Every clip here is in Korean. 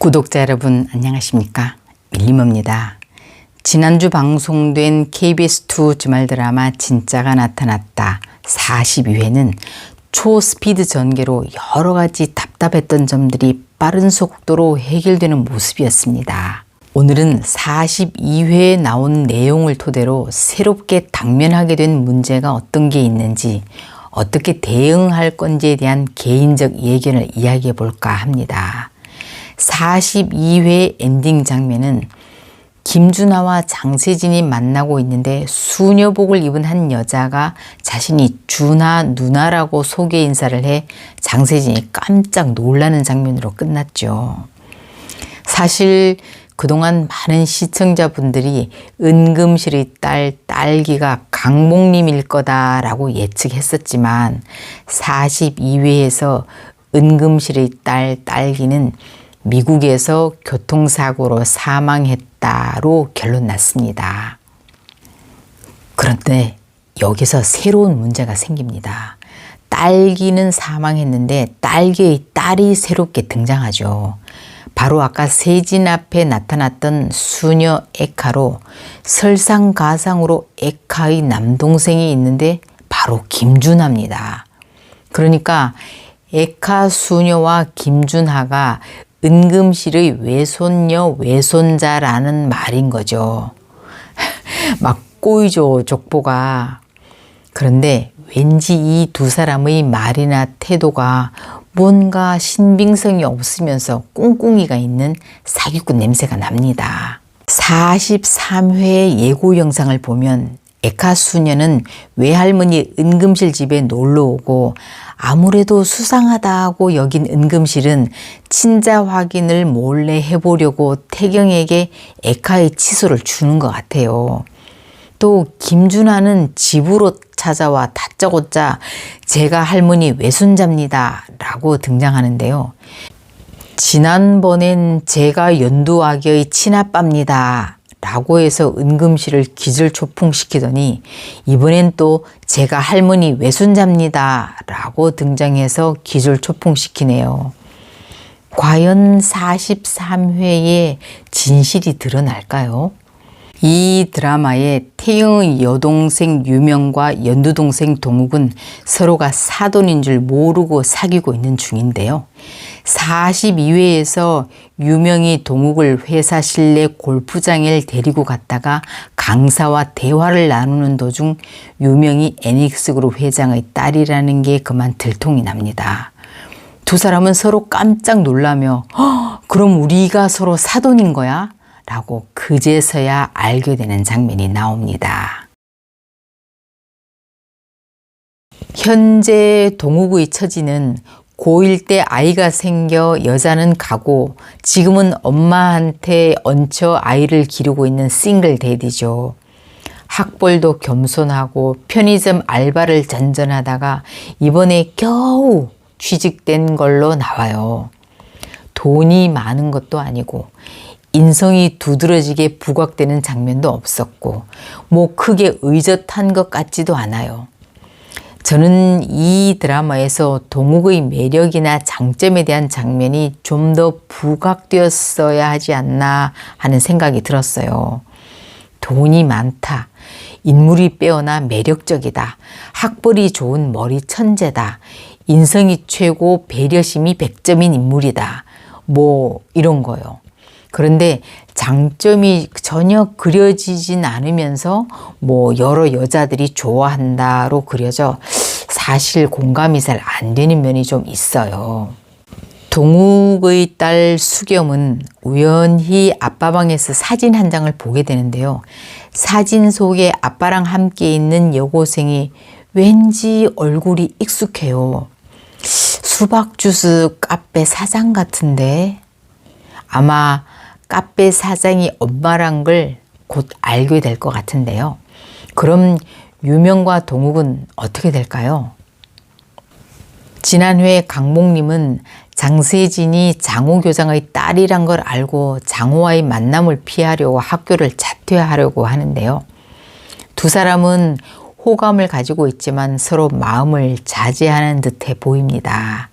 구독자 여러분 안녕하십니까? 밀림입니다. 지난주 방송된 KBS2 주말 드라마 진짜가 나타났다 42회는 초스피드 전개로 여러 가지 답답했던 점들이 빠른 속도로 해결되는 모습이었습니다. 오늘은 42회에 나온 내용을 토대로 새롭게 당면하게 된 문제가 어떤 게 있는지 어떻게 대응할 건지에 대한 개인적 예견을 이야기해 볼까 합니다. 42회 엔딩 장면은 김준하와 장세진이 만나고 있는데 수녀복을 입은 한 여자가 자신이 준하 누나라고 소개 인사를 해 장세진이 깜짝 놀라는 장면으로 끝났죠. 사실 그동안 많은 시청자분들이 은금실의 딸 딸기가 강목님일 거다라고 예측했었지만 42회에서 은금실의 딸 딸기는 미국에서 교통사고로 사망했다로 결론 났습니다. 그런데 여기서 새로운 문제가 생깁니다. 딸기는 사망했는데 딸기의 딸이 새롭게 등장하죠. 바로 아까 세진 앞에 나타났던 수녀 에카로 설상가상으로 에카의 남동생이 있는데 바로 김준하입니다. 그러니까 에카 수녀와 김준하가 은금실의 외손녀 외손자라는 말인 거죠. 막 꼬이죠, 족보가. 그런데 왠지 이 두 사람의 말이나 태도가 뭔가 신빙성이 없으면서 꿍꿍이가 있는 사기꾼 냄새가 납니다. 43회 예고 영상을 보면 에카 수녀는 외할머니 은금실 집에 놀러 오고 아무래도 수상하다고 여긴 은금실은 친자 확인을 몰래 해보려고 태경에게 에카의 치소를 주는 것 같아요. 또 김준하는 집으로 찾아와 다짜고짜 제가 할머니 외손자입니다 라고 등장하는데요. 지난번엔 제가 연두아기의 친아빠입니다 라고 해서 은금실을 기절초풍시키더니 이번엔 또 제가 할머니 외손자입니다 라고 등장해서 기절초풍시키네요. 과연 43회에 진실이 드러날까요? 이 드라마의 태영의 여동생 유명과 연두동생 동욱은 서로가 사돈인 줄 모르고 사귀고 있는 중인데요. 42회에서 유명이 동욱을 회사 실내 골프장에 데리고 갔다가 강사와 대화를 나누는 도중 유명이 에닉스그룹 회장의 딸이라는 게 그만 들통이 납니다. 두 사람은 서로 깜짝 놀라며 그럼 우리가 서로 사돈인 거야? 라고 그제서야 알게 되는 장면이 나옵니다. 현재 동욱의 처지는 고1 때 아이가 생겨 여자는 가고 지금은 엄마한테 얹혀 아이를 기르고 있는 싱글 데디죠. 학벌도 겸손하고 편의점 알바를 전전하다가 이번에 겨우 취직된 걸로 나와요. 돈이 많은 것도 아니고 인성이 두드러지게 부각되는 장면도 없었고 뭐 크게 의젓한 것 같지도 않아요. 저는 이 드라마에서 동욱의 매력이나 장점에 대한 장면이 좀 더 부각되었어야 하지 않나 하는 생각이 들었어요. 돈이 많다. 인물이 빼어나 매력적이다. 학벌이 좋은 머리 천재다. 인성이 최고 배려심이 100점인 인물이다. 뭐 이런 거요. 그런데 장점이 전혀 그려지진 않으면서 뭐 여러 여자들이 좋아한다로 그려져 사실 공감이 잘 안 되는 면이 좀 있어요. 동욱의 딸 수겸은 우연히 아빠 방에서 사진 한 장을 보게 되는데요. 사진 속에 아빠랑 함께 있는 여고생이 왠지 얼굴이 익숙해요. 수박 주스 카페 사장 같은데 아마 카페 사장이 엄마란 걸 곧 알게 될 것 같은데요. 그럼 유명과 동욱은 어떻게 될까요? 지난회 강목님은 장세진이 장호 교장의 딸이란 걸 알고 장호와의 만남을 피하려고 학교를 자퇴하려고 하는데요. 두 사람은 호감을 가지고 있지만 서로 마음을 자제하는 듯해 보입니다.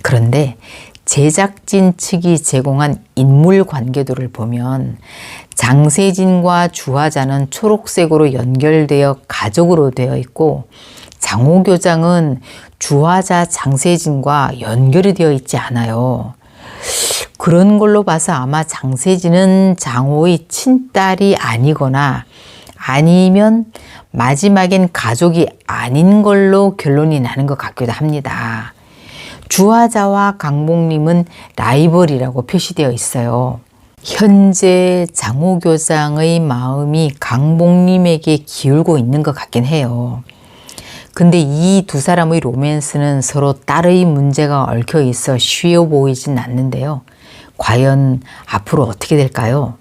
그런데 제작진 측이 제공한 인물 관계도를 보면 장세진과 주화자는 초록색으로 연결되어 가족으로 되어 있고 장호교장은 주화자 장세진과 연결이 되어 있지 않아요. 그런 걸로 봐서 아마 장세진은 장호의 친딸이 아니거나 아니면 마지막엔 가족이 아닌 걸로 결론이 나는 것 같기도 합니다. 주화자와 강복림은 라이벌이라고 표시되어 있어요. 현재 장호교장의 마음이 강복림에게 기울고 있는 것 같긴 해요. 근데 이 두 사람의 로맨스는 서로 딸의 문제가 얽혀 있어 쉬워 보이진 않는데요. 과연 앞으로 어떻게 될까요?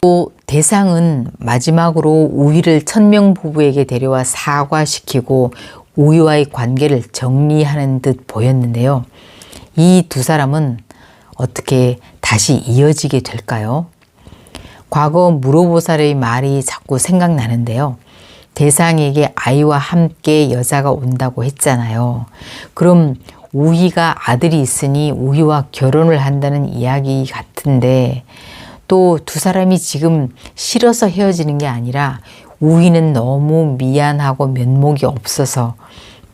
또 대상은 마지막으로 우희를 천명 부부에게 데려와 사과시키고 우희와의 관계를 정리하는 듯 보였는데요. 이 두 사람은 어떻게 다시 이어지게 될까요? 과거 무로보살의 말이 자꾸 생각나는데요. 대상에게 아이와 함께 여자가 온다고 했잖아요. 그럼 우희가 아들이 있으니 우희와 결혼을 한다는 이야기 같은데 또 두 사람이 지금 싫어서 헤어지는 게 아니라 우희는 너무 미안하고 면목이 없어서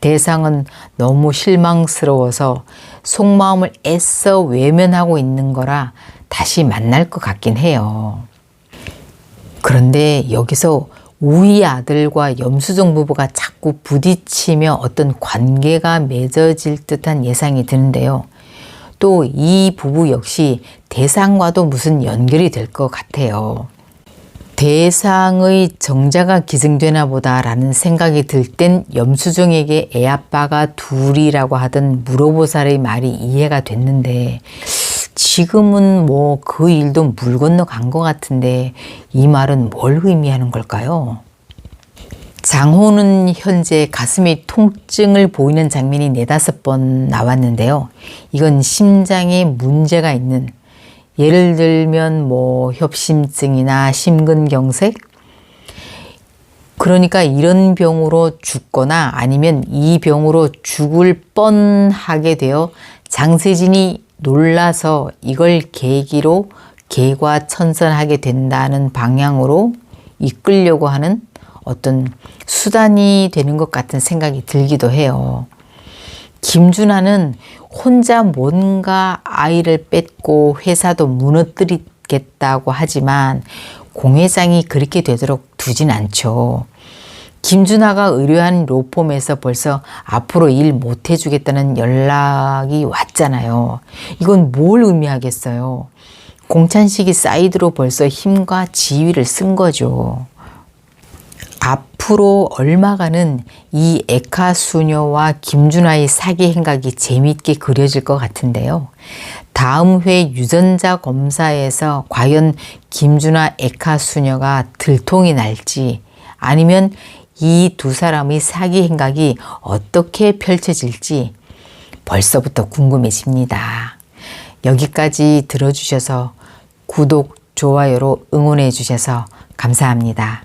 대상은 너무 실망스러워서 속마음을 애써 외면하고 있는 거라 다시 만날 것 같긴 해요. 그런데 여기서 우희 아들과 염수정 부부가 자꾸 부딪히며 어떤 관계가 맺어질 듯한 예상이 드는데요. 또 이 부부 역시 대상과도 무슨 연결이 될 것 같아요. 대상의 정자가 기증되나 보다라는 생각이 들 땐 염수정에게 애아빠가 둘이라고 하던 무로보살의 말이 이해가 됐는데 지금은 뭐 그 일도 물 건너간 것 같은데 이 말은 뭘 의미하는 걸까요? 장호는 현재 가슴에 통증을 보이는 장면이 4-5번 나왔는데요. 이건 심장에 문제가 있는, 예를 들면 뭐 협심증이나 심근경색, 그러니까 이런 병으로 죽거나 아니면 이 병으로 죽을 뻔하게 되어 장세진이 놀라서 이걸 계기로 개과천선하게 된다는 방향으로 이끌려고 하는 어떤 수단이 되는 것 같은 생각이 들기도 해요. 김준하는 혼자 뭔가 아이를 뺏고 회사도 무너뜨리겠다고 하지만 공 회장이 그렇게 되도록 두진 않죠. 김준하가 의뢰한 로펌에서 벌써 앞으로 일 못 해주겠다는 연락이 왔잖아요. 이건 뭘 의미하겠어요? 공찬식이 사이드로 벌써 힘과 지위를 쓴 거죠. 앞으로 얼마간은 이 에카수녀와 김준하의 사기 행각이 재미있게 그려질 것 같은데요. 다음 회 유전자 검사에서 과연 김준하 에카수녀가 들통이 날지 아니면 이 두 사람의 사기 행각이 어떻게 펼쳐질지 벌써부터 궁금해집니다. 여기까지 들어주셔서 구독, 좋아요로 응원해 주셔서 감사합니다.